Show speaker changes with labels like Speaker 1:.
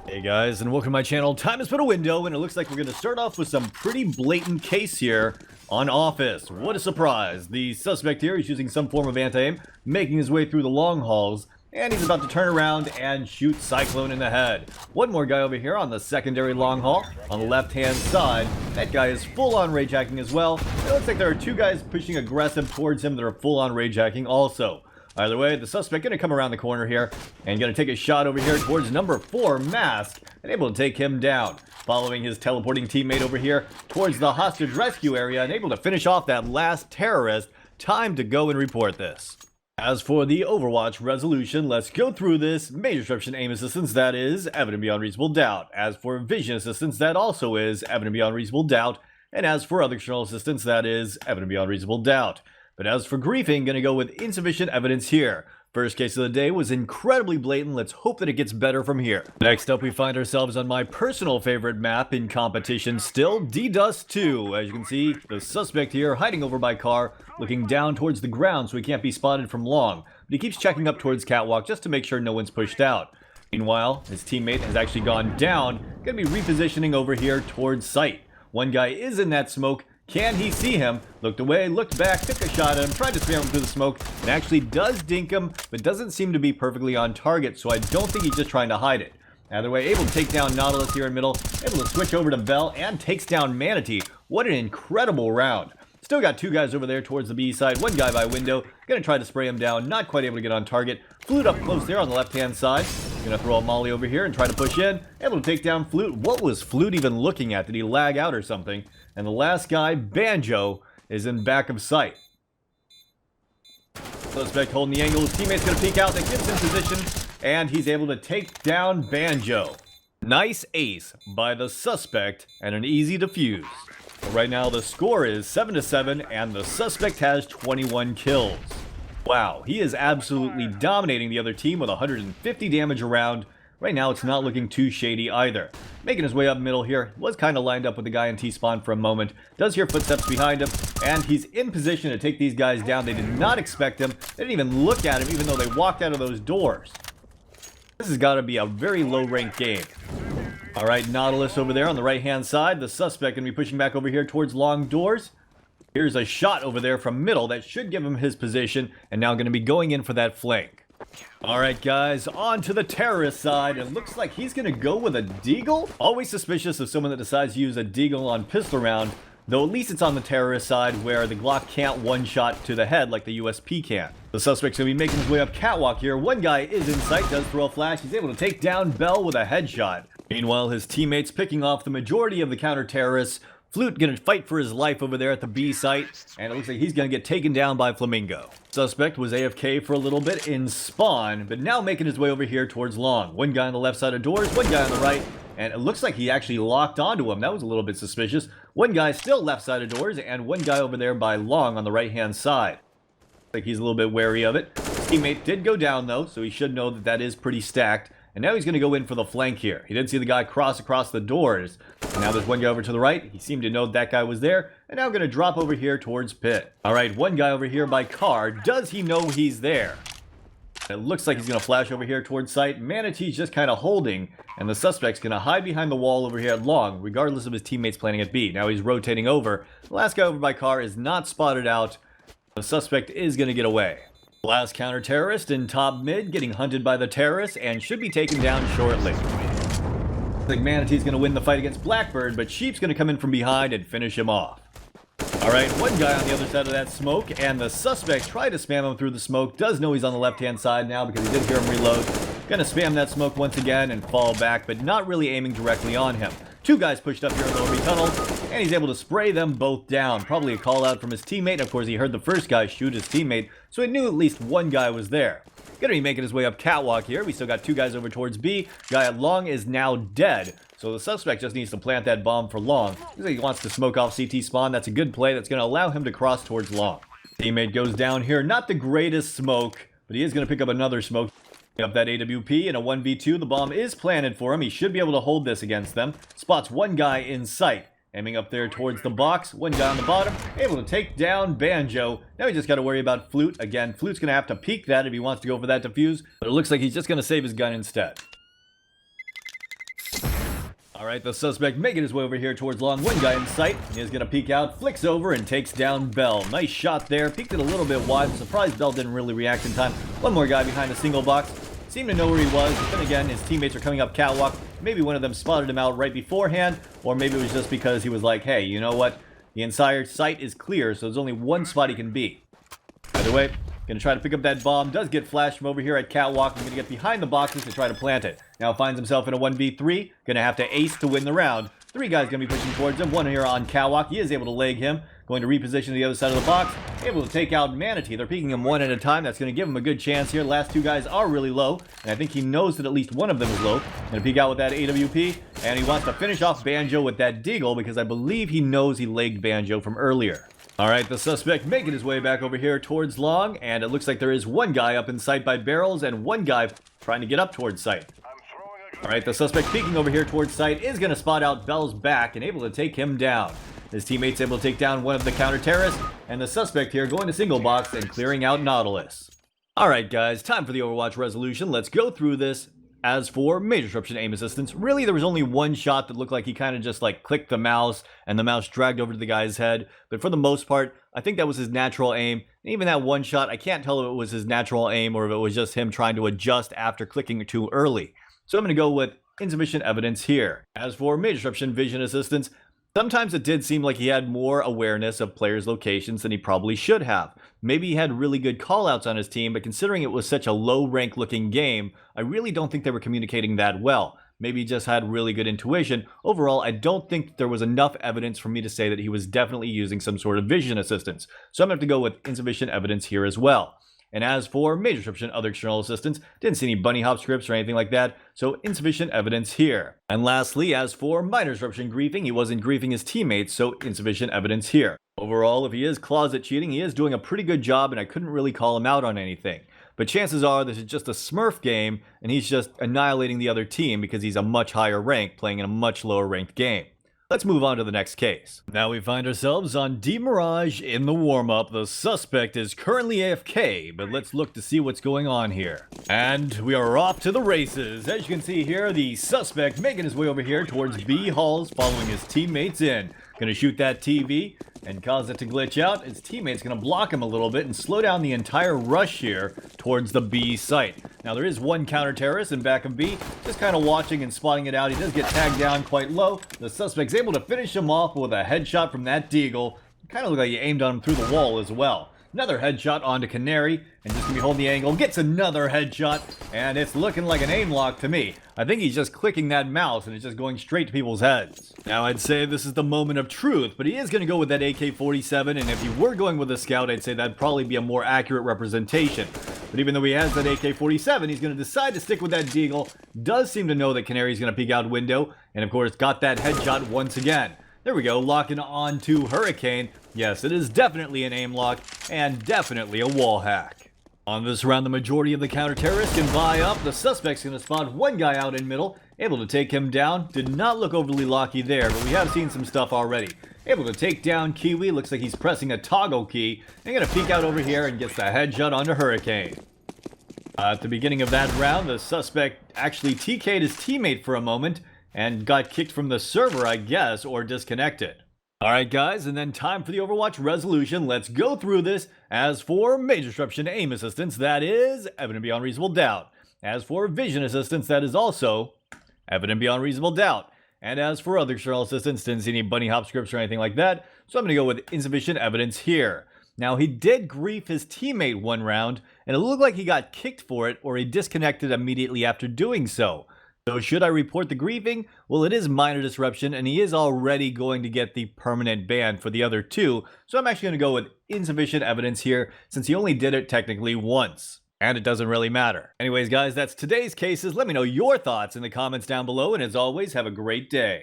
Speaker 1: Hey guys, and welcome to my channel. Time has put a window, and it looks like we're going to start off with some pretty blatant case here on Office. What a surprise. The suspect here is using some form of anti-aim, making his way through the long halls, and he's about to turn around and shoot Cyclone in the head. One more guy over here on the secondary long hall on the left-hand side. That guy is full-on rage hacking as well. It looks like there are two guys pushing aggressive towards him that are full-on rage hacking also. Either way, the suspect going to come around the corner here and going to take a shot over here towards number 4, Mask, and able to take him down. Following his teleporting teammate over here towards the hostage rescue area and able to finish off that last terrorist. Time to go and report this. As for the Overwatch resolution, let's go through this. Major disruption aim assistance, that is evident beyond reasonable doubt. As for vision assistance, that also is evident beyond reasonable doubt. And as for other external assistance, that is evident beyond reasonable doubt. But as for griefing, gonna go with insufficient evidence here. First case of the day was incredibly blatant. Let's hope that it gets better from here. Next up, we find ourselves on my personal favorite map in competition still, D-Dust 2. As you can see, the suspect here hiding over by car, looking down towards the ground so he can't be spotted from long. But he keeps checking up towards catwalk just to make sure no one's pushed out. Meanwhile, his teammate has actually gone down, gonna be repositioning over here towards site. One guy is in that smoke. Can he see him? Looked away, looked back, took a shot at him, tried to spam him through the smoke, and actually does dink him, but doesn't seem to be perfectly on target, so I don't think he's just trying to hide it. Either way, able to take down Nautilus here in middle, able to switch over to Bell, and takes down Manatee. What an incredible round. Still got two guys over there towards the B side, one guy by window, gonna try to spray him down, not quite able to get on target. Flute up close there on the left-hand side. Gonna throw a molly over here and try to push in. Able to take down Flute. What was Flute even looking at? Did he lag out or something? And the last guy, Banjo, is in back of sight. Suspect holding the angle. His teammate's gonna peek out. That gives him position, and he's able to take down Banjo. Nice ace by the suspect and an easy defuse. But right now the score is 7-7, and the suspect has 21 kills. Wow, he is absolutely dominating the other team with 150 damage around. Right now, it's not looking too shady either. Making his way up middle here. Was kind of lined up with the guy in T-spawn for a moment. Does hear footsteps behind him, and he's in position to take these guys down. They did not expect him. They didn't even look at him, even though they walked out of those doors. This has got to be a very low-ranked game. All right, Nautilus over there on the right-hand side. The suspect going to be pushing back over here towards long doors. Here's a shot over there from middle that should give him his position, and now going to be going in for that flank. Alright guys, on to the terrorist side. It looks like he's going to go with a deagle. Always suspicious of someone that decides to use a deagle on pistol round, though at least it's on the terrorist side where the Glock can't one-shot to the head like the USP can. The suspect's going to be making his way up catwalk here. One guy is in sight, does throw a flash. He's able to take down Bell with a headshot. Meanwhile, his teammates picking off the majority of the counter-terrorists. Flute gonna fight for his life over there at the B site, and it looks like he's gonna get taken down by Flamingo. Suspect was AFK for a little bit in spawn, but now making his way over here towards long. One guy on the left side of doors, one guy on the right, and it looks like he actually locked onto him. That was a little bit suspicious. One guy still left side of doors, and one guy over there by long on the right-hand side. Looks like he's a little bit wary of it. His teammate did go down though, so he should know that that is pretty stacked. And now he's going to go in for the flank here. He did see the guy cross across the doors. And now there's one guy over to the right. He seemed to know that guy was there. And now going to drop over here towards pit. All right, one guy over here by car. Does he know he's there? It looks like he's going to flash over here towards site. Manatee's just kind of holding. And the suspect's going to hide behind the wall over here at long, regardless of his teammates planning at B. Now he's rotating over. The last guy over by car is not spotted out. The suspect is going to get away. Last counter-terrorist in top mid, getting hunted by the terrorists, and should be taken down shortly. I think Manatee's going to win the fight against Blackbird, but Sheep's going to come in from behind and finish him off. Alright, one guy on the other side of that smoke, and the suspect tried to spam him through the smoke. Does know he's on the left-hand side now because he did hear him reload. Gonna spam that smoke once again and fall back, but not really aiming directly on him. Two guys pushed up here in the Lower B tunnel, and he's able to spray them both down. Probably a call out from his teammate. Of course, he heard the first guy shoot his teammate, so he knew at least one guy was there. Gonna be making his way up catwalk here. We still got two guys over towards B. Guy at long is now dead, so the suspect just needs to plant that bomb for long. Looks like he wants to smoke off CT spawn. That's a good play. That's gonna allow him to cross towards long. Teammate goes down here. Not the greatest smoke, but he is gonna pick up another smoke. Up that AWP in a 1v2. The bomb is planted for him. He should be able to hold this against them. Spots one guy in sight. Aiming up there towards the box. One guy on the bottom. Able to take down Banjo. Now we just got to worry about Flute. Again, Flute's going to have to peek that if he wants to go for that defuse. But it looks like he's just going to save his gun instead. Alright, the suspect making his way over here towards long. One guy in sight. He is going to peek out, flicks over, and takes down Bell. Nice shot there. Peeked it a little bit wide. Surprised Bell didn't really react in time. One more guy behind a single box. Seemed to know where he was, but then again, his teammates are coming up catwalk. Maybe one of them spotted him out right beforehand, or maybe it was just because he was like, hey, you know what? The entire site is clear, so there's only one spot he can be. Either way, gonna try to pick up that bomb. Does get flashed from over here at catwalk. I'm gonna get behind the boxes to try to plant it. Now finds himself in a 1v3. Gonna have to ace to win the round. Three guys gonna be pushing towards him. One here on catwalk. He is able to leg him. Going to reposition to the other side of the box. Able to take out Manatee. They're peeking him one at a time. That's going to give him a good chance here. Last two guys are really low. And I think he knows that at least one of them is low. Going to peek out with that AWP. And he wants to finish off Banjo with that Deagle because I believe he knows he legged Banjo from earlier. Alright, the suspect making his way back over here towards long. And it looks like there is one guy up in sight by barrels and one guy trying to get up towards sight. Alright, the suspect peeking over here towards sight is going to spot out Bell's back and able to take him down. His teammate's able to take down one of the counter-terrorists, and the suspect here going to single box and clearing out Nautilus. Alright guys, time for the Overwatch resolution. Let's go through this. As for major disruption aim assistance, really there was only one shot that looked like he kind of just like clicked the mouse and the mouse dragged over to the guy's head. But for the most part, I think that was his natural aim. And even that one shot, I can't tell if it was his natural aim or if it was just him trying to adjust after clicking too early. So I'm going to go with insufficient evidence here. As for major disruption vision assistance, sometimes it did seem like he had more awareness of players' locations than he probably should have. Maybe he had really good callouts on his team, but considering it was such a low-rank looking game, I really don't think they were communicating that well. Maybe he just had really good intuition. Overall, I don't think there was enough evidence for me to say that he was definitely using some sort of vision assistance. So I'm going to have to go with insufficient evidence here as well. And as for major disruption, other external assistance, didn't see any bunny hop scripts or anything like that, so insufficient evidence here. And lastly, as for minor disruption griefing, he wasn't griefing his teammates, so insufficient evidence here. Overall, if he is closet cheating, he is doing a pretty good job, and I couldn't really call him out on anything. But chances are this is just a Smurf game, and he's just annihilating the other team because he's a much higher rank, playing in a much lower ranked game. Let's move on to the next case. Now we find ourselves on D Mirage in the warm-up. The suspect is currently AFK, but let's look to see what's going on here. And we are off to the races. As you can see here, the suspect making his way over here towards B halls, following his teammates in. Gonna shoot that TV and cause it to glitch out. His teammate's gonna block him a little bit and slow down the entire rush here towards the B site. Now there is one counter-terrorist in back of B, just kind of watching and spotting it out. He does get tagged down quite low. The suspect's able to finish him off with a headshot from that Deagle. Kind of looked like he aimed on him through the wall as well. Another headshot onto Canary, and just gonna be holding the angle, gets another headshot, and it's looking like an aim lock to me. I think he's just clicking that mouse, and it's just going straight to people's heads. Now, I'd say this is the moment of truth, but he is gonna go with that AK-47, and if he were going with a scout, I'd say that'd probably be a more accurate representation. But even though he has that AK-47, he's gonna decide to stick with that Deagle. Does seem to know that Canary's gonna peek out window, and of course, got that headshot once again. There we go, locking on to Hurricane. Yes, it is definitely an aim lock, and definitely a wall hack. On this round, the majority of the counter-terrorists can buy up. The suspect's going to spot one guy out in middle, able to take him down. Did not look overly lucky there, but we have seen some stuff already. Able to take down Kiwi, looks like he's pressing a toggle key. And going to peek out over here and gets the headshot onto Hurricane. At the beginning of that round, the suspect actually TK'd his teammate for a moment, and got kicked from the server, I guess, or disconnected. Alright guys, and then time for the Overwatch resolution. Let's go through this. As for major disruption aim assistance, that is evident beyond reasonable doubt. As for vision assistance, that is also evident beyond reasonable doubt. And as for other external assistance, didn't see any bunny hop scripts or anything like that, so I'm going to go with insufficient evidence here. Now, he did grief his teammate one round, and it looked like he got kicked for it, or he disconnected immediately after doing so. So should I report the griefing? Well, it is minor disruption, and he is already going to get the permanent ban for the other two, so I'm actually going to go with insufficient evidence here, since he only did it technically once. And it doesn't really matter. Anyways, guys, that's today's cases. Let me know your thoughts in the comments down below, and as always, have a great day.